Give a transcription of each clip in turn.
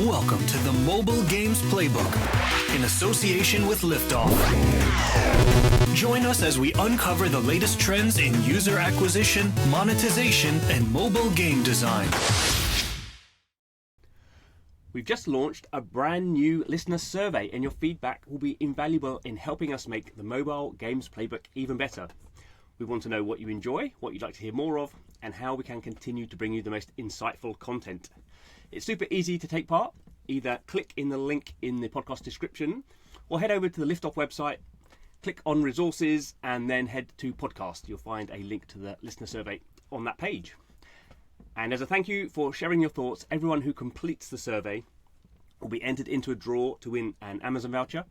Welcome to the Mobile Games Playbook in association with Liftoff. Join us as we uncover the latest trends in user acquisition, monetization, and mobile game design. We've just launched a brand new listener survey, and your feedback will be invaluable in helping us make the Mobile Games Playbook even better. We want to know what you enjoy, what you'd like to hear more of, and how we can continue to bring you the most insightful content. It's super easy to take part. Either click in the link in the podcast description or head over to the Liftoff website, click on resources, and then head to podcast. You'll find a link to the listener survey on that page. And as a thank you for sharing your thoughts, everyone who completes the survey will be entered into a draw to win an Amazon voucher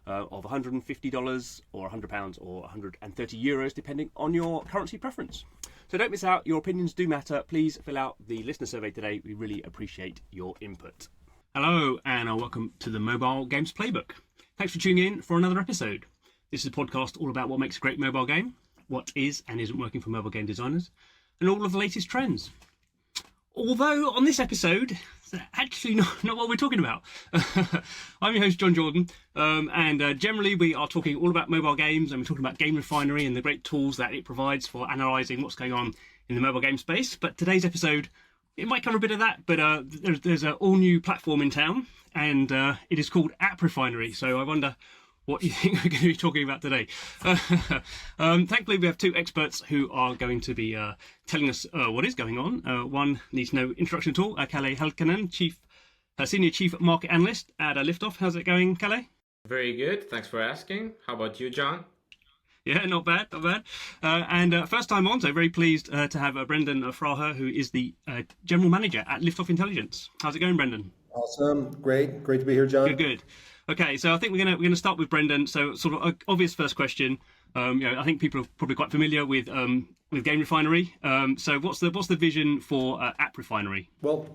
of $150 or £100 or 130 euros, depending on your currency preference. So don't miss out. Your opinions do matter. Please fill out the listener survey today. We really appreciate your input. Hello, and welcome to the Mobile Games Playbook. Thanks for tuning in for another episode. This is a podcast all about what makes a great mobile game, what is and isn't working for mobile game designers, and all of the latest trends. Although on this episode, it's actually not what we're talking about. I'm your host, John Jordan, and generally we are talking all about mobile games, and we're talking about GameRefinery and the great tools that it provides for analysing what's going on in the mobile game space. But today's episode, it might cover a bit of that, but there's an all-new platform in town, and it is called AppRefinery. So I wonder what you think we're going to be talking about today. Thankfully, we have two experts who are going to be telling us what is going on. One needs no introduction at all. Kalle Heikkinen, Senior Chief Market Analyst at Liftoff. How's it going, Kalle? Very good. Thanks for asking. How about you, John? Yeah, not bad. And first time on, so very pleased to have Brendan Fraher, who is the General Manager at Liftoff Intelligence. How's it going, Brendan? Awesome. Great to be here, John. Good. Okay, so I think we're gonna start with Brendan. So sort of an obvious first question. I think people are probably quite familiar with GameRefinery. So what's the vision for AppRefinery? Well,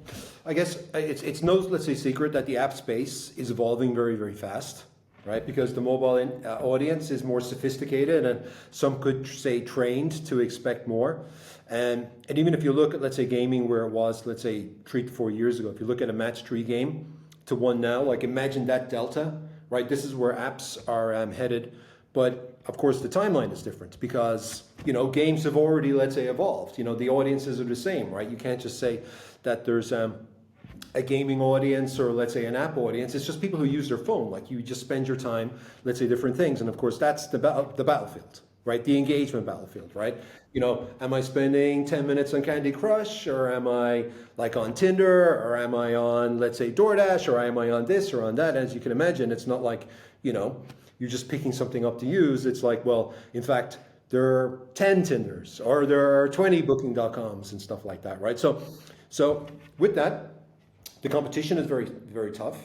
I guess it's no, let's say, secret that the app space is evolving very, very fast, right? Because the mobile audience is more sophisticated, and some could say trained to expect more. And even if you look at, let's say, gaming where it was, let's say, 3 to 4 years ago, if you look at a match 3 game to one now, like imagine that delta, right? This is where apps are headed. But of course the timeline is different because, games have already, let's say, evolved. The audiences are the same, right? You can't just say that there's a gaming audience or, let's say, an app audience. It's just people who use their phone. Like, you just spend your time, let's say, different things. And of course that's the battlefield, right? The engagement battlefield, right? Am I spending 10 minutes on Candy Crush, or am I like on Tinder, or am I on, let's say, DoorDash, or am I on this or on that? As you can imagine, it's not like, you're just picking something up to use. It's like, well, in fact, there are 10 Tinders, or there are 20 Booking.coms and stuff like that, right? So with that, the competition is very, very tough.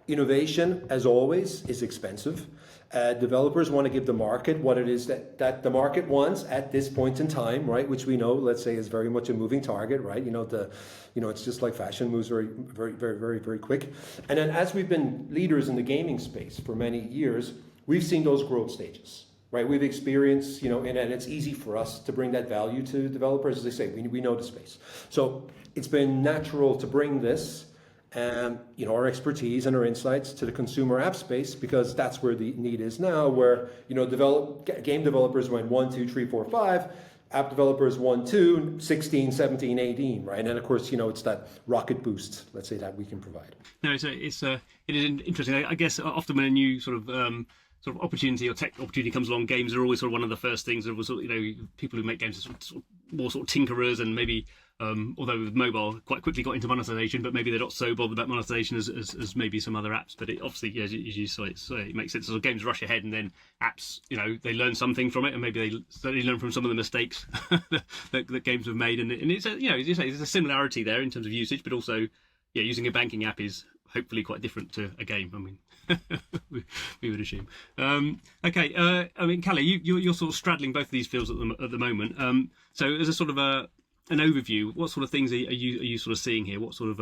Innovation, as always, is expensive. Developers want to give the market what it is that the market wants at this point in time, right? Which we know, let's say, is very much a moving target, right? It's just like fashion, moves very, very, very, very, very quick. And then as we've been leaders in the gaming space for many years, we've seen those growth stages, right? We've experienced, and it's easy for us to bring that value to developers. As they say, we know the space. So it's been natural to bring this, our expertise and our insights to the consumer app space, because that's where the need is now, where, game developers went 1, 2, 3, 4, 5, app developers 1, 2, 16, 17, 18, right? And of course, it's that rocket boost, let's say, that we can provide. No, it is interesting. I guess often when a new sort of opportunity or tech opportunity comes along, games are always sort of one of the first things. There was, people who make games are more sort of tinkerers, and maybe, although with mobile quite quickly got into monetization, but maybe they're not so bothered about monetization as maybe some other apps. But it obviously, as you say, it makes sense. So games rush ahead, and then apps, they learn something from it, and maybe they certainly learn from some of the mistakes that games have made. And it's as you say, there's a similarity there in terms of usage, but also, using a banking app is hopefully quite different to a game. I mean, we would assume. Okay. Kalle, you're sort of straddling both of these fields at the moment. So as a sort of an overview, what sort of things are you sort of seeing here? What sort of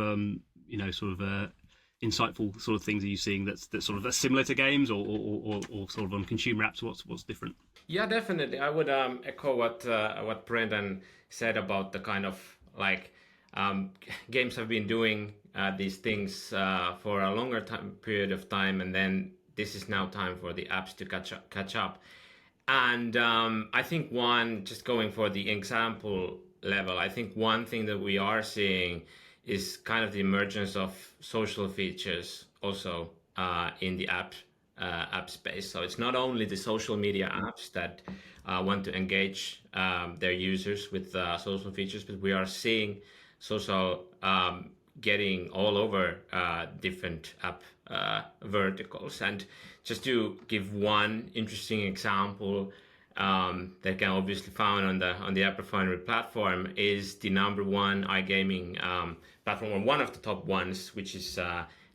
insightful sort of things are you seeing that's sort of similar to games, or sort of on consumer apps? What's different? Yeah, definitely. I would echo what Brendan said about the kind of like games have been doing these things for a longer period of time, and then this is now time for the apps to catch up. And I think just going for the example level, I think one thing that we are seeing is kind of the emergence of social features also in the app space. So it's not only the social media apps that want to engage their users with social features, but we are seeing social getting all over different app verticals. And just to give one interesting example that can obviously found on the AppRefinery platform is the #1 iGaming platform, or one of the top ones, which is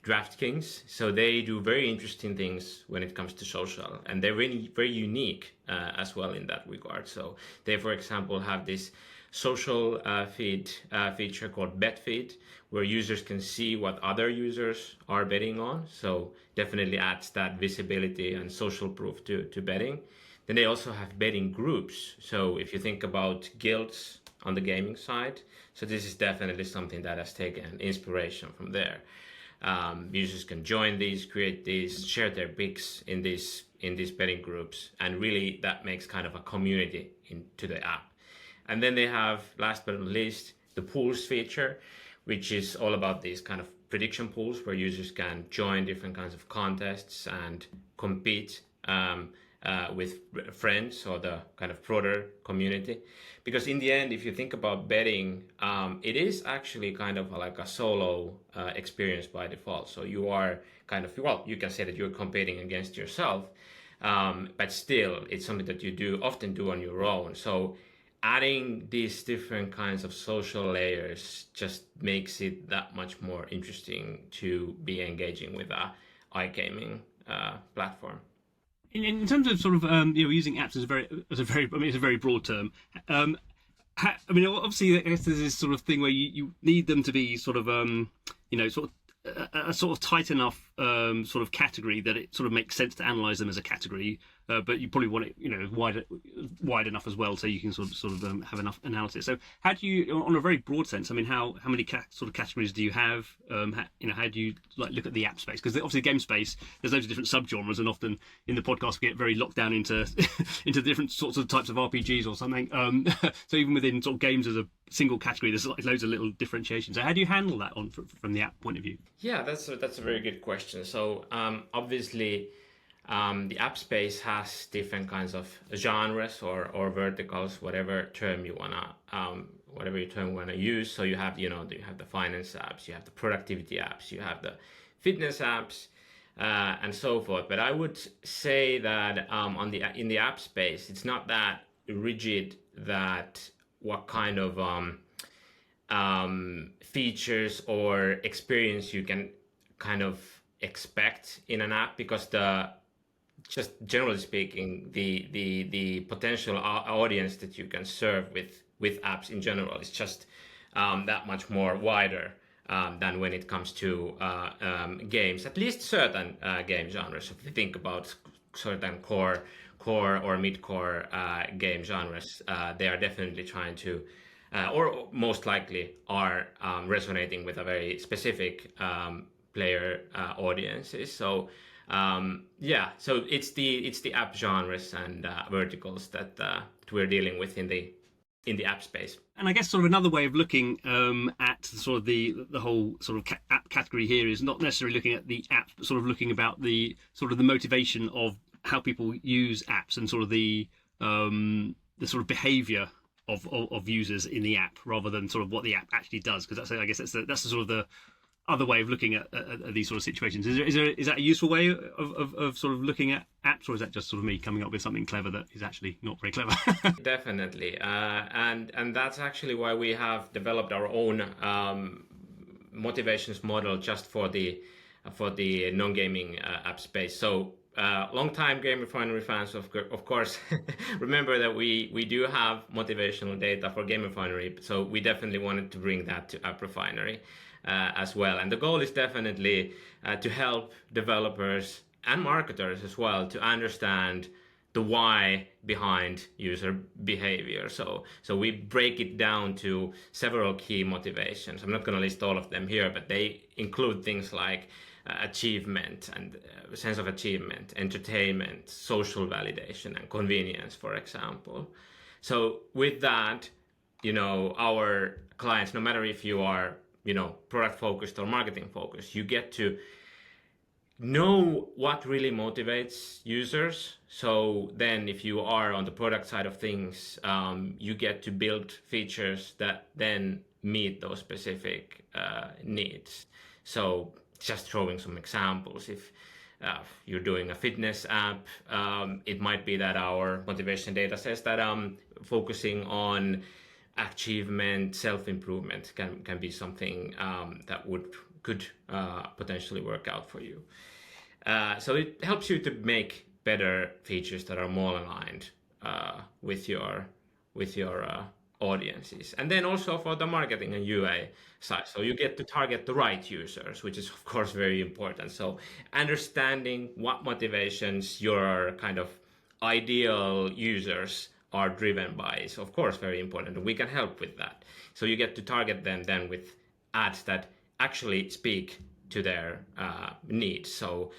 DraftKings. So they do very interesting things when it comes to social, and they're really very unique as well in that regard. So they, for example, have this social feed feature called Bet Feed, where users can see what other users are betting on. So definitely adds that visibility and social proof to betting. Then they also have betting groups. So if you think about guilds on the gaming side, so this is definitely something that has taken inspiration from there. Users can join these, create these, share their picks in these betting groups, and really that makes kind of a community into the app. And then they have, last but not least, the pools feature, which is all about these kind of prediction pools where users can join different kinds of contests and compete with friends or the kind of broader community. Because in the end, if you think about betting, it is actually kind of like a solo experience by default. So you are kind of, well, you can say that you're competing against yourself, but still it's something that you often do on your own. So adding these different kinds of social layers just makes it that much more interesting to be engaging with a iGaming platform. In terms of sort of using apps as a very broad term. I mean, obviously, I guess there's this sort of thing where you need them to be sort of a sort of tight enough sort of category that it sort of makes sense to analyze them as a category, but you probably want it wide enough as well, so you can sort of have enough analysis. So how do you, on a very broad sense, I mean, how many sort of categories do you have? How do you look at the app space? Because obviously game space, there's loads of different subgenres, and often in the podcast we get very locked down into into different sorts of types of RPGs or something. So even within sort of games as a single category, there's loads of little differentiation. So how do you handle that from the app point of view? Yeah, that's a very good question. So obviously, the app space has different kinds of genres or verticals, whatever term you wanna use. So you have you have the finance apps, you have the productivity apps, you have the fitness apps, and so forth. But I would say that in the app space, it's not that rigid that what kind of features or experience you can kind of expect in an app, because just generally speaking, the potential audience that you can serve with apps in general is just that much more wider than when it comes to games, at least certain game genres. If you think about certain core or mid-core game genres, they are definitely trying to, or most likely are resonating with a very specific player audiences. So so it's the app genres and verticals that we're dealing with in the app space. And I guess sort of another way of looking at sort of the whole sort of app category here is not necessarily looking at the app, but sort of looking about the sort of the motivation of how people use apps and sort of the sort of behavior of users in the app, rather than sort of what the app actually does. Because I guess that's the sort of the other way of looking at these sort of situations. Is that a useful way of sort of looking at apps, or is that just sort of me coming up with something clever that is actually not very clever? Definitely, and that's actually why we have developed our own motivations model just for the non-gaming app space. So long-time GameRefinery fans, of course, remember that we do have motivational data for GameRefinery, so we definitely wanted to bring that to AppRefinery as well. And the goal is definitely to help developers and marketers as well to understand the why behind user behavior. So we break it down to several key motivations. I'm not going to list all of them here, but they include things like achievement and sense of achievement, entertainment, social validation, and convenience, for example. So with that, our clients, no matter if you are, product focused or marketing focused, you get to know what really motivates users. So then if you are on the product side of things, you get to build features that then meet those specific needs. So just throwing some examples, if you're doing a fitness app, it might be that our motivation data says that focusing on achievement, self-improvement can be something that could potentially work out for you. So it helps you to make better features that are more aligned with your audiences. And then also for the marketing and UA side, so you get to target the right users, which is of course very important. So understanding what motivations your kind of ideal users are driven by is of course very important, and we can help with that. So you get to target them then with ads that actually speak to their needs. So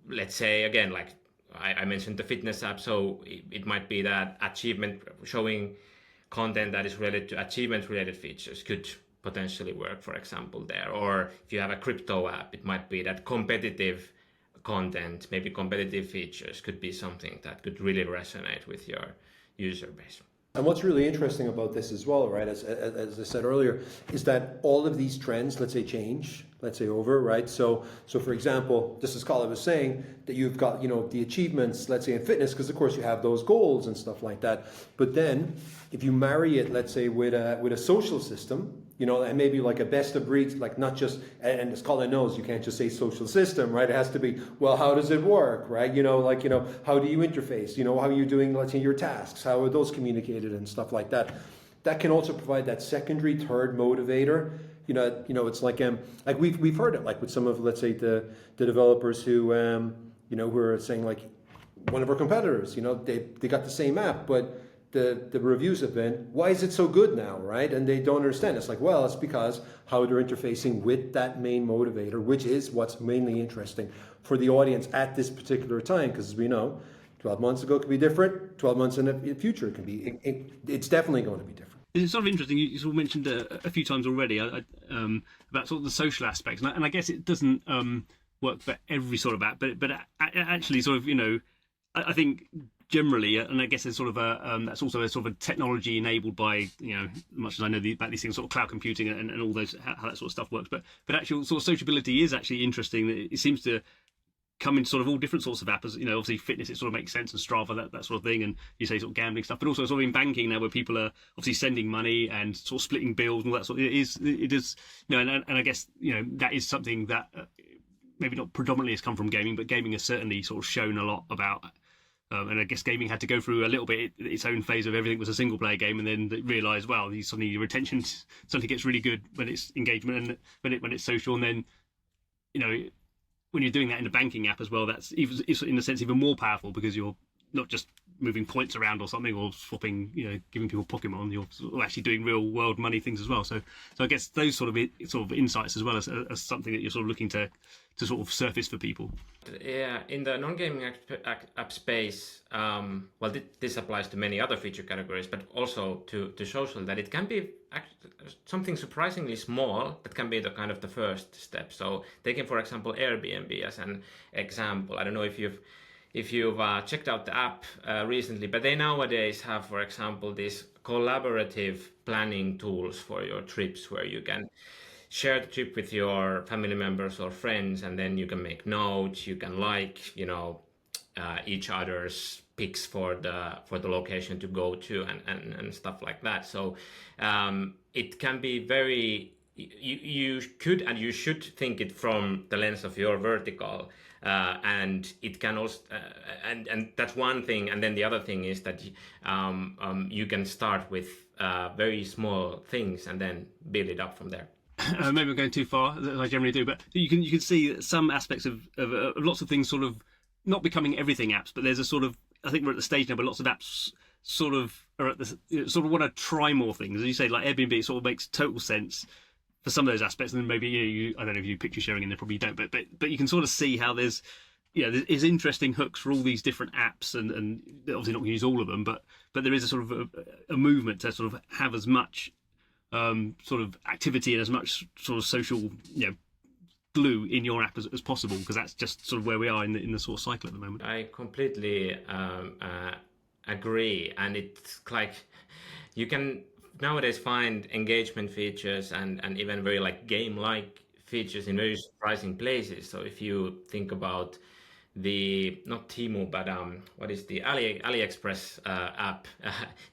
let's say again, like I mentioned the fitness app, so it might be that achievement, showing content that is related to achievement related features could potentially work, for example, there. Or if you have a crypto app, it might be that competitive content, maybe competitive features could be something that could really resonate with your user base. And what's really interesting about this as well, right, as I said earlier, is that all of these trends, let's say, change, let's say, over, right? So for example, just as Kalle was saying, that you've got, the achievements, let's say, in fitness, because of course you have those goals and stuff like that. But then if you marry it, let's say, with a social system, and maybe like a best of breeds, like not just, and as Kalle knows, you can't just say social system, right? It has to be, well, how does it work, right? How do you interface? How are you doing, let's say, your tasks? How are those communicated and stuff like that? That can also provide that secondary, third motivator. It's like we've heard it, like with some of, let's say, the developers who who are saying, like, one of our competitors, they got the same app, but the reviews have been, why is it so good now, right? And they don't understand. It's like, well, it's because how they're interfacing with that main motivator, which is what's mainly interesting for the audience at this particular time, because as we know, 12 months ago could be different, 12 months in the future can be, it's definitely going to be different. It's sort of interesting, you sort of mentioned a few times already about sort of the social aspects, and I guess it doesn't work for every sort of app, but actually sort of, I think generally, and I guess there's sort of that's also a sort of a technology enabled by, much as I know about these things, sort of cloud computing and all those, how that sort of stuff works, but actual sort of sociability is actually interesting. It seems to come in sort of all different sorts of apps. Obviously fitness, it sort of makes sense, and Strava, that sort of thing, and you say sort of gambling stuff, but also sort of in banking now, where people are obviously sending money and sort of splitting bills and all that sort of, it is, and I guess, that is something that maybe not predominantly has come from gaming, but gaming has certainly sort of shown a lot about. And I guess gaming had to go through a little bit its own phase of everything was a single player game, and then realised, well, suddenly your retention suddenly gets really good when it's engagement and when it's social, and then when you're doing that in a banking app as well, that's even, it's in a sense even more powerful, because you're not just moving points around or something, or swapping, giving people Pokemon, you're sort of actually doing real world money things as well. So I guess those sort of insights as well as something that you're sort of looking to sort of surface for people. Yeah, in the non-gaming app space, well, this applies to many other feature categories, but also to social, that it can be something surprisingly small that can be the kind of the first step. So taking, for example, Airbnb as an example. I don't know if you've checked out the app recently, but they nowadays have, for example, these collaborative planning tools for your trips, where you can share the trip with your family members or friends, and then you can make notes, you can each other's picks for the location to go to, and stuff like that. So it can be very, you could and you should think it from the lens of your vertical. And it can also, and that's one thing. And then the other thing is that you can start with very small things and then build it up from there. Maybe I'm going too far, as I generally do, but you can see some aspects of lots of things sort of not becoming everything apps, but there's a sort of I think we're at the stage now where lots of apps sort of are at the sort of want to try more things. As you say, like Airbnb, it sort of makes total sense for some of those aspects, and then maybe you I don't know if you picture sharing in there, probably you don't, but you can sort of see how there's there's interesting hooks for all these different apps, and obviously not going to use all of them, but there is a sort of a movement to sort of have as much sort of activity and as much sort of social glue in your app as possible, because that's just sort of where we are in the sort of cycle at the moment. I completely agree, and it's like you can nowadays find engagement features and even very like game-like features in very surprising places. So if you think about the not Temu but what is the AliExpress app,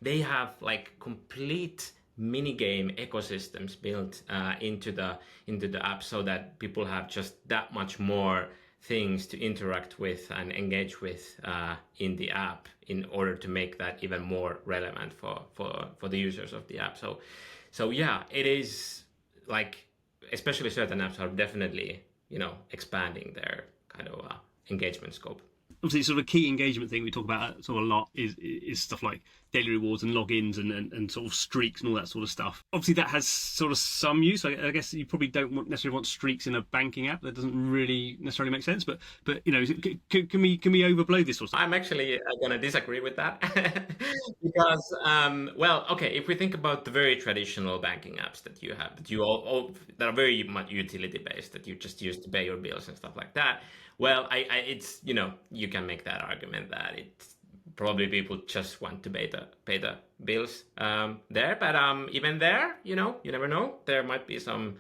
they have like complete mini game ecosystems built into the app, so that people have just that much more things to interact with and engage with in the app, in order to make that even more relevant for the users of the app. So yeah, it is like, especially certain apps are definitely expanding their kind of engagement scope. Obviously, sort of a key engagement thing we talk about sort of a lot is stuff like daily rewards and logins and sort of streaks and all that sort of stuff. Obviously, that has sort of some use. I guess you probably don't necessarily want streaks in a banking app. That doesn't really necessarily make sense. But can we overblow this sort of stuff? I'm actually going to disagree with that because if we think about the very traditional banking apps that you have, that are very much utility based, that you just use to pay your bills and stuff like that. Well, it's you can make that argument that it's probably people just want to pay the bills there, but even there, you never know. There might be some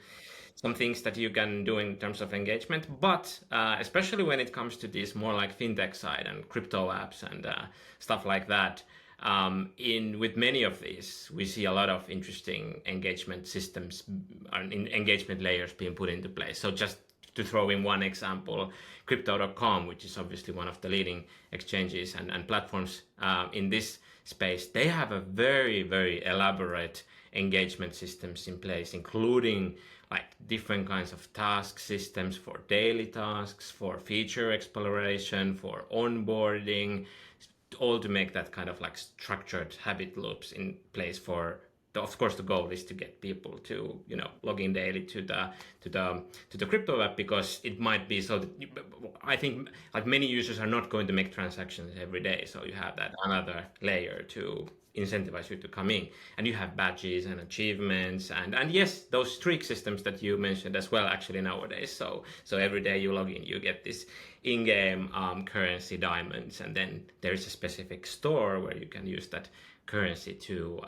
things that you can do in terms of engagement, but especially when it comes to these more like fintech side and crypto apps and stuff like that. With many of these, we see a lot of interesting engagement systems and engagement layers being put into place. So just to throw in one example, Crypto.com, which is obviously one of the leading exchanges and platforms in this space, they have a very, very elaborate engagement systems in place, including like different kinds of task systems for daily tasks, for feature exploration, for onboarding, all to make that kind of like structured habit loops in place for. Of course, the goal is to get people to log in daily to the crypto app, because it might be so that I think like many users are not going to make transactions every day, so you have that another layer to incentivize you to come in, and you have badges and achievements and yes, those streak systems that you mentioned as well actually nowadays. So every day you log in, you get this in-game currency diamonds, and then there is a specific store where you can use that currency to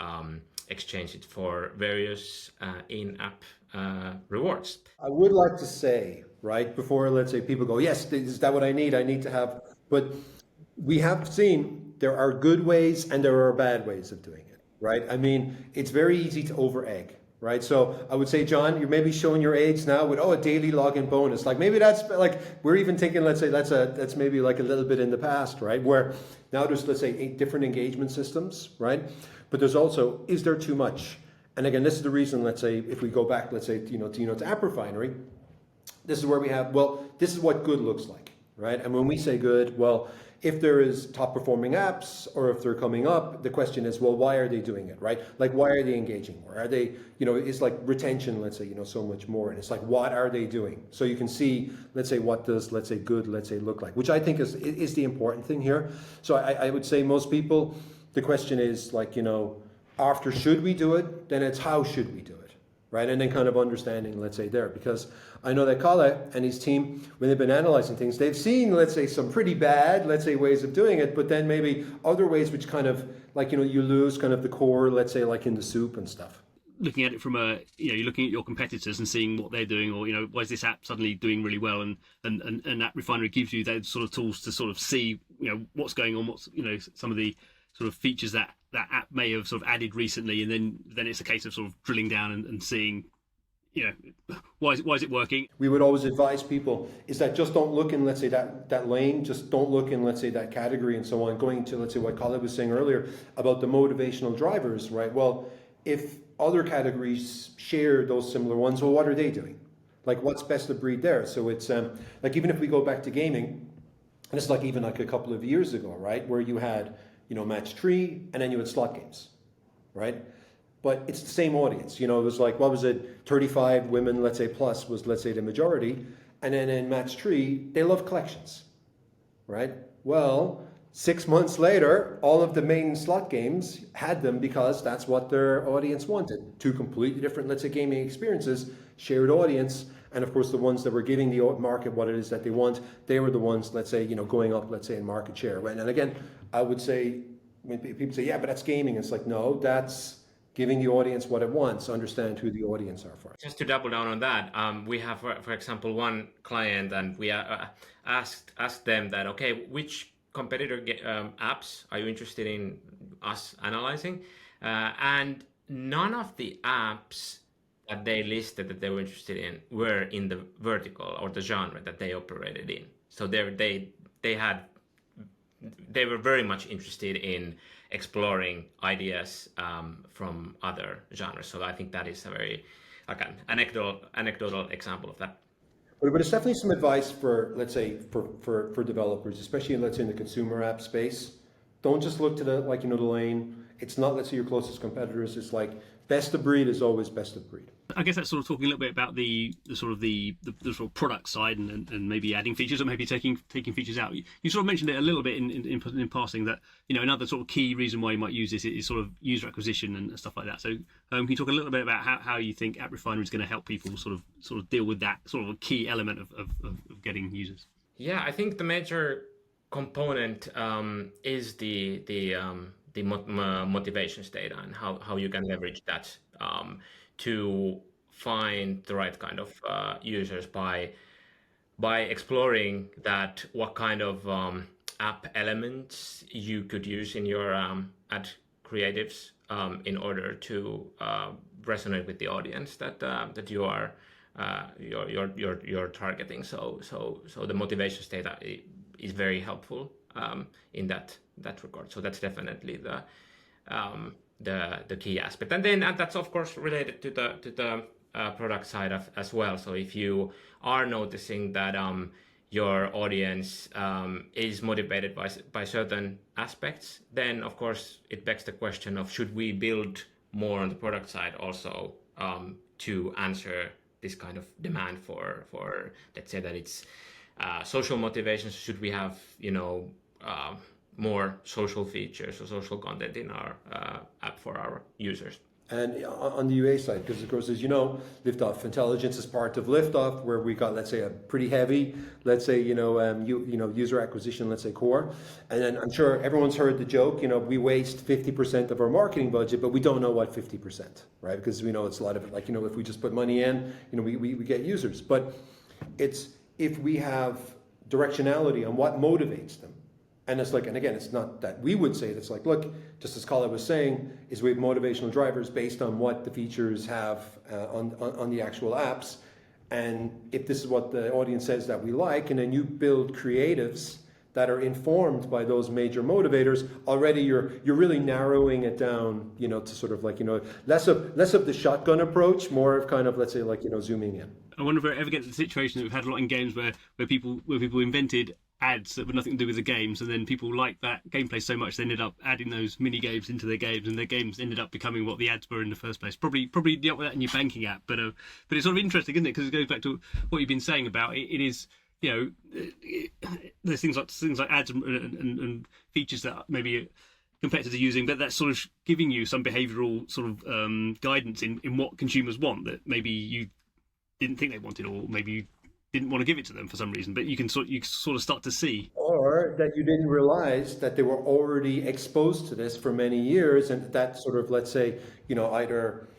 exchange it for various in-app rewards. I would like to say, right, before let's say people go, yes, is that what I need to have, but we have seen there are good ways and there are bad ways of doing it, right? I mean, it's very easy to over-egg, right? So I would say, John, you're maybe showing your age now with, a daily login bonus. Like maybe that's like, we're even thinking, let's say that's maybe like a little bit in the past, right? Where now there's, let's say, 8 different engagement systems, right? But there's also, is there too much? And again, this is the reason, let's say, if we go back, let's say, to AppRefinery, this is where we have, this is what good looks like, right? And when we say good, if there is top performing apps or if they're coming up, the question is, why are they doing it, right? Like, why are they engaging more? Are they, it's like retention, let's say, so much more. And it's like, what are they doing? So you can see, let's say, what does, let's say, good, let's say, look like, which I think is the important thing here. So I would say most people, the question is like, after should we do it, then it's how should we do it, right? And then kind of understanding, let's say, there, because I know that Kalle and his team, when they've been analyzing things, they've seen, let's say, some pretty bad, let's say, ways of doing it, but then maybe other ways which kind of like, you lose kind of the core, let's say, like in the soup and stuff. Looking at it from you're looking at your competitors and seeing what they're doing, or why is this app suddenly doing really well, and AppRefinery gives you those sort of tools to sort of see what's going on, what's some of the sort of features that app may have sort of added recently, and then it's a case of sort of drilling down and seeing why is it working. We would always advise people is that just don't look in, let's say, that lane, just don't look in, let's say, that category and so on, going to, let's say, what Kalle was saying earlier about the motivational drivers, right? Well, if other categories share those similar ones, what are they doing? Like, what's best of breed there? So it's like, even if we go back to gaming, And it's like even like a couple of years ago, right, where you had, match 3 and then you had slot games, right? But it's the same audience. It was like, what was it, 35 women, let's say, plus was, let's say, the majority. And then in match 3, they love collections, right? Well, 6 months later, all of the main slot games had them because that's what their audience wanted. 2 completely different, let's say, gaming experiences, shared audience. And of course, the ones that were giving the market what it is that they want, they were the ones, let's say, going up, let's say, in market share. Right? And again, I would say, when people say, yeah, but that's gaming, it's like, no, that's giving the audience what it wants, understand who the audience are for. Just to double down on that, we have, for example, one client, and we asked them that, okay, which competitor apps are you interested in us analyzing? And none of the apps that they listed that they were interested in were in the vertical or the genre that they operated in. So they were very much interested in exploring ideas from other genres. So I think that is a very anecdotal example of that. But it's definitely some advice for, let's say, for developers, especially let's say in the consumer app space. Don't just look to the lane. It's not, let's say, your closest competitors. It's like best of breed is always best of breed. I guess that's sort of talking a little bit about the sort of product side and maybe adding features or maybe taking features out. You sort of mentioned it a little bit in passing that another sort of key reason why you might use this is sort of user acquisition and stuff like that. So can you talk a little bit about how you think AppRefinery is going to help people sort of deal with that sort of a key element of getting users? Yeah, I think the major component is the motivations data and how you can leverage that to find the right kind of users by exploring that what kind of app elements you could use in your ad creatives in order to resonate with the audience that you are you're targeting. So the motivations data is very helpful in that regard. So that's definitely the key aspect, and that's of course related to the product side as well. So if you are noticing that your audience is motivated by certain aspects, then of course it begs the question of should we build more on the product side also to answer this kind of demand for let's say that it's social motivations. Should we have more social features or social content in our app for our users? And on the UA side, because of course, as you know, Liftoff Intelligence is part of Liftoff, where we got, let's say, a pretty heavy, let's say, user acquisition, let's say, core. And then I'm sure everyone's heard the joke, we waste 50% of our marketing budget, but we don't know what 50%, right? Because we know it's a lot of it, like, if we just put money in, we get users. But it's if we have directionality on what motivates them. And it's like, and again, it's not that we would say it. It's like, look, just as Kalle was saying, is we have motivational drivers based on what the features have on the actual apps. And if this is what the audience says that we like, and then you build creatives that are informed by those major motivators, already you're really narrowing it down, to sort of like, less of the shotgun approach, more of kind of, let's say, like, zooming in. I wonder if we ever get to the situation that we've had a lot in games where people invented ads that were nothing to do with the games, and then people liked that gameplay so much they ended up adding those mini games into their games, and their games ended up becoming what the ads were in the first place. Probably dealt with that in your banking app, but it's sort of interesting, isn't it? Because it goes back to what you've been saying about it is, there's things like ads and features that maybe competitors are using, but that's sort of giving you some behavioural sort of guidance in what consumers want that maybe you didn't think they wanted, or maybe you didn't want to give it to them for some reason, but you sort of start to see. Or that you didn't realize that they were already exposed to this for many years, and that sort of, let's say, either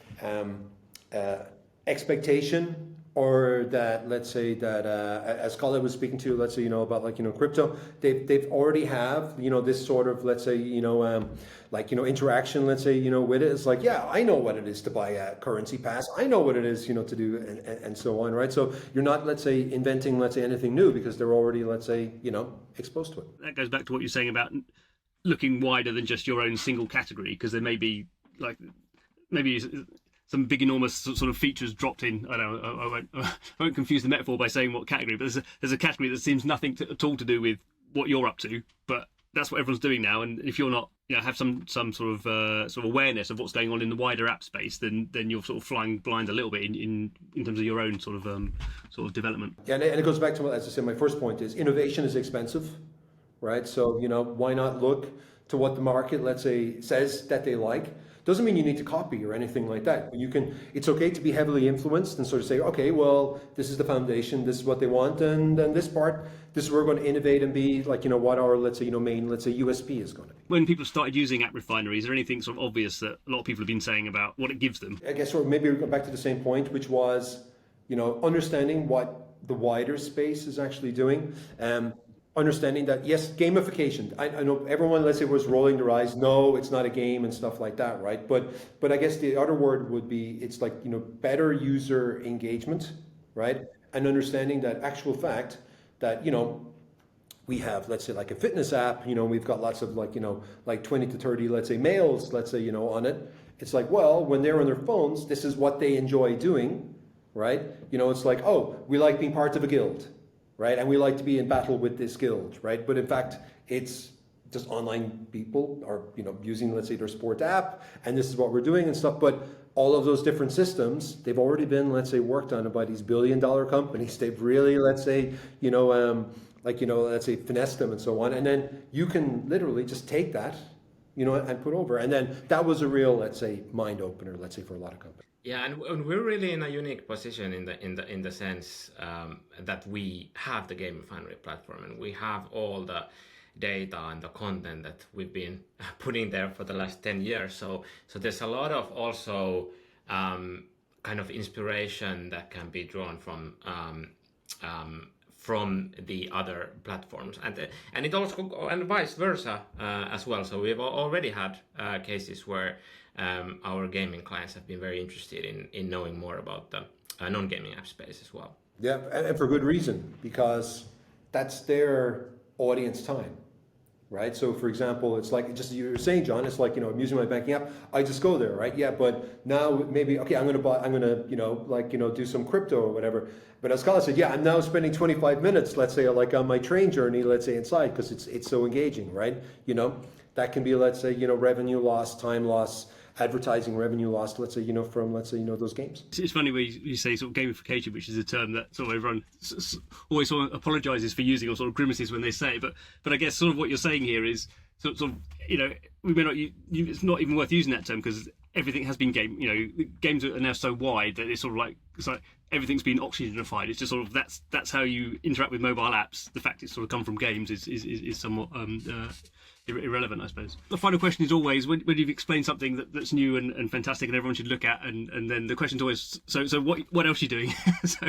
expectation, or that, let's say that, as Kalle was speaking to, let's say, about like, crypto, they've already have, this sort of, let's say, interaction, let's say, with it. It's like, yeah, I know what it is to buy a currency pass. I know what it is, to do and so on, right? So you're not, let's say, inventing, let's say, anything new, because they're already, let's say, exposed to it. That goes back to what you're saying about looking wider than just your own single category, because there may be maybe some big enormous sort of features dropped in. I won't confuse the metaphor by saying what category, but there's a category that seems nothing at all to do with what you're up to, but that's what everyone's doing now. And if you're not, have some sort of awareness of what's going on in the wider app space, then you're sort of flying blind a little bit in terms of your own sort of development. Yeah, and it goes back to, as I said, my first point is innovation is expensive, right? So why not look to what the market, let's say, says that they like. Doesn't mean you need to copy or anything like that. But it's okay to be heavily influenced and sort of say, okay, well, this is the foundation, this is what they want, and then this part, this is where we're going to innovate and be like, what our, let's say, main, let's say, USP is going to be. When people started using AppRefinery, is there anything sort of obvious that a lot of people have been saying about what it gives them? I guess, or maybe we go back to the same point, which was, understanding what the wider space is actually doing. Understanding that, yes, gamification. I know everyone, let's say, was rolling their eyes. No, it's not a game and stuff like that, right? But I guess the other word would be, it's like, better user engagement, right? And understanding that actual fact that, we have, let's say, like a fitness app, we've got lots of like 20 to 30, let's say, males, let's say, on it. It's like, well, when they're on their phones, this is what they enjoy doing, right? It's like, oh, we like being part of a guild, right? And we like to be in battle with this guild, right? But in fact, it's just online people are, using, let's say, their sport app, and this is what we're doing and stuff. But all of those different systems, they've already been, let's say, worked on by these billion-dollar companies. They've really, let's say, let's say, finessed them and so on. And then you can literally just take that, and put over. And then that was a real, let's say, mind opener, let's say, for a lot of companies. Yeah, and we're really in a unique position in the sense that we have the GameRefinery platform, and we have all the data and the content that we've been putting there for the last 10 years. So there's a lot of also kind of inspiration that can be drawn from the other platforms, and it also, and vice versa as well. So we've already had cases where our gaming clients have been very interested in knowing more about the non-gaming app space as well. Yeah, and for good reason, because that's their audience time, right? So for example, it's like, just you were saying, John, it's like, I'm using my banking app, I just go there, right? Yeah, but now maybe, okay, I'm gonna do some crypto or whatever. But as Kalle said, yeah, I'm now spending 25 minutes, let's say, like on my train journey, let's say, inside, because it's so engaging, right? That can be, let's say, revenue loss, time loss, advertising revenue lost, let's say, from, let's say, those games. It's funny when you say sort of gamification, which is a term that sort of everyone always sort of apologises for using or sort of grimaces when they say it. But I guess sort of what you're saying here is sort of, we may not, it's not even worth using that term because everything has been games are now so wide that it's like everything's been oxygenified. It's just sort of that's how you interact with mobile apps. The fact it's sort of come from games is somewhat irrelevant, I suppose. The final question is always when you've explained something that's new and fantastic and everyone should look at, and then the question's always so what else are you doing? So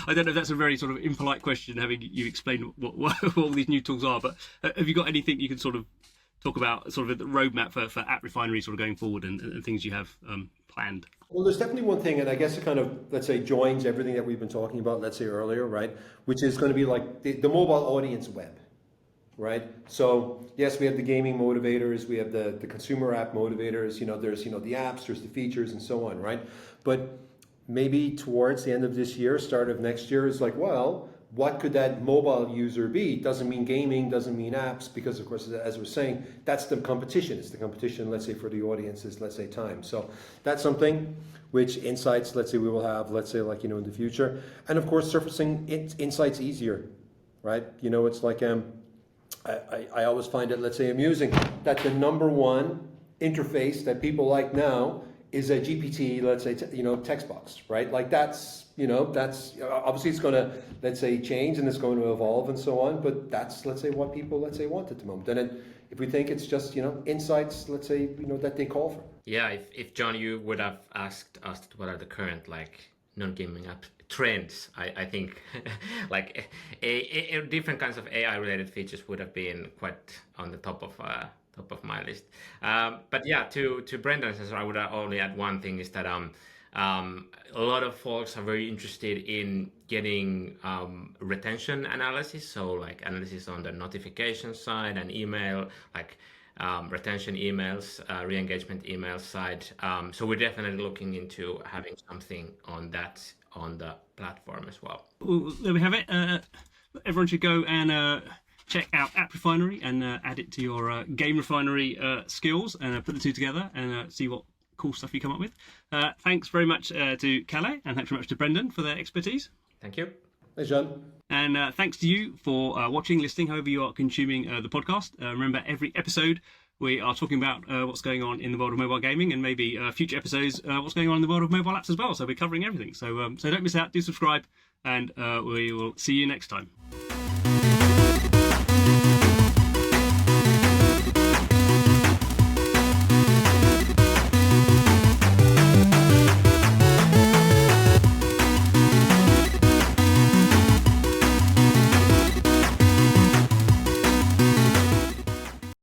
I don't know if that's a very sort of impolite question, having you explain what all these new tools are, but have you got anything you can sort of talk about, sort of the roadmap for AppRefinery sort of going forward and things you have planned? Well, there's definitely one thing, and I guess it kind of, let's say, joins everything that we've been talking about, let's say, earlier, right? Which is going to be like the mobile audience web, right? So yes, we have the gaming motivators, we have the consumer app motivators, there's, the apps, there's the features and so on, right? But maybe towards the end of this year, start of next year, it's like, well, what could that mobile user be? Doesn't mean gaming, doesn't mean apps, because of course, as we're saying, that's the competition. It's the competition, let's say, for the audience's, let's say, time. So that's something which insights, let's say, we will have, let's say, like, in the future. And of course, surfacing insights easier, right? It's like, I always find it, let's say, amusing that the number one interface that people like now is a GPT, let's say, text box, right? Like that's obviously it's going to, let's say, change and it's going to evolve and so on, but that's, let's say, what people, let's say, want at the moment. And then if we think it's just, insights, let's say, that they call for. Yeah, if John, you would have asked us what are the current, like, non-gaming app trends, I think like different kinds of AI related features would have been quite on the top of my list. But yeah, to Brendan's answer, I would only add one thing, is that a lot of folks are very interested in getting retention analysis, so like analysis on the notification side and email, like retention emails, re-engagement email side. So we're definitely looking into having something on that on the platform as well. Well, there we have it. Everyone should go and check out AppRefinery and add it to your GameRefinery skills and put the two together and see what cool stuff you come up with. Thanks very much to Kalle, and thanks very much to Brendan for their expertise. Thank you. Thanks, John. And thanks to you for watching, listening, however you are consuming the podcast. Remember, every episode we are talking about what's going on in the world of mobile gaming, and maybe future episodes what's going on in the world of mobile apps as well. So we're covering everything. So don't miss out. Do subscribe, and we will see you next time.